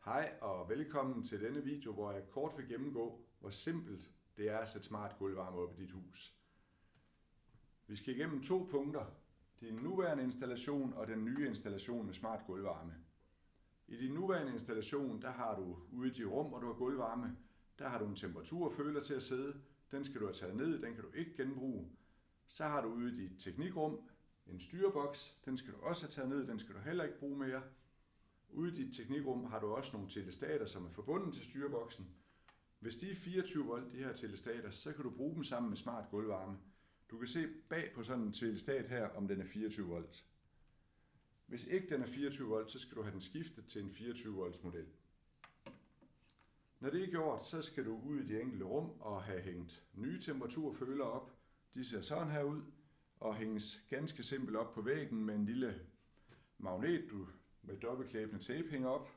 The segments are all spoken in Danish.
Hej og velkommen til denne video, hvor jeg kort vil gennemgå, hvor simpelt det er at sætte smart gulvvarme op i dit hus. Vi skal igennem 2 punkter. Din nuværende installation og den nye installation med smart gulvvarme. I din nuværende installation, der har du ude i dit rum, hvor du har gulvvarme, der har du en temperaturføler til at sidde. Den skal du have taget ned, den kan du ikke genbruge. Så har du ude i dit teknikrum en styreboks, den skal du også have taget ned, den skal du heller ikke bruge mere. Ude i dit teknikrum har du også nogle telestater, som er forbundet til styreboksen. Hvis de er 24 volt, de her telestater, så kan du bruge dem sammen med smart gulvvarme. Du kan se bag på sådan en telestat her, om den er 24 volt. Hvis ikke den er 24 volt, så skal du have den skiftet til en 24 volts model. Når det er gjort, så skal du ud i de enkelte rum og have hængt nye temperaturfølere op. De ser sådan her ud og hænges ganske simpelt op på væggen med en lille magnet, du med dobbeltklæbende tape hænger op.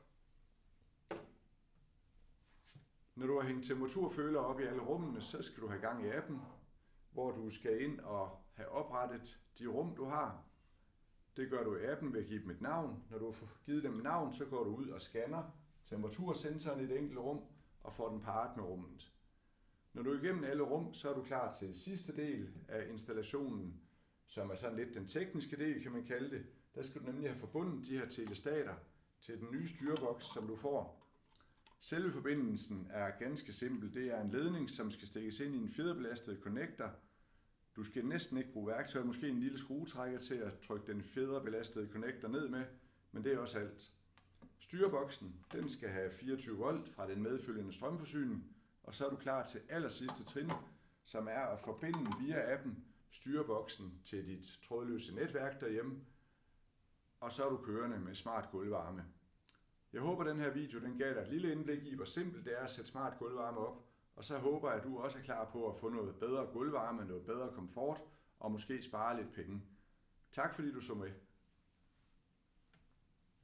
Når du har hængt temperaturfølere op i alle rummene, så skal du have gang i appen, hvor du skal ind og have oprettet de rum, du har. Det gør du i appen ved at give dem et navn. Når du har givet dem et navn, så går du ud og scanner temperatursensoren i det enkelte rum og får den parret med rummet. Når du er igennem alle rum, så er du klar til sidste del af installationen, som er sådan lidt den tekniske del, kan man kalde det. Der skal du nemlig have forbundet de her telestater til den nye styreboks, som du får. Selve forbindelsen er ganske simpel. Det er en ledning, som skal stikkes ind i en fjederbelastet connector. Du skal næsten ikke bruge værktøj, måske en lille skruetrækker til at trykke den fjederbelastede connector ned med, men det er også alt. Styreboksen, den skal have 24 volt fra den medfølgende strømforsyning, og så er du klar til allersidste trin, som er at forbinde via appen styreboksen til dit trådløse netværk derhjemme, og så er du kørende med smart gulvvarme. Jeg håber, at den her video den gav dig et lille indblik i, hvor simpelt det er at sætte smart gulvvarme op, og så håber jeg, at du også er klar på at få noget bedre gulvvarme, noget bedre komfort og måske spare lidt penge. Tak fordi du så med.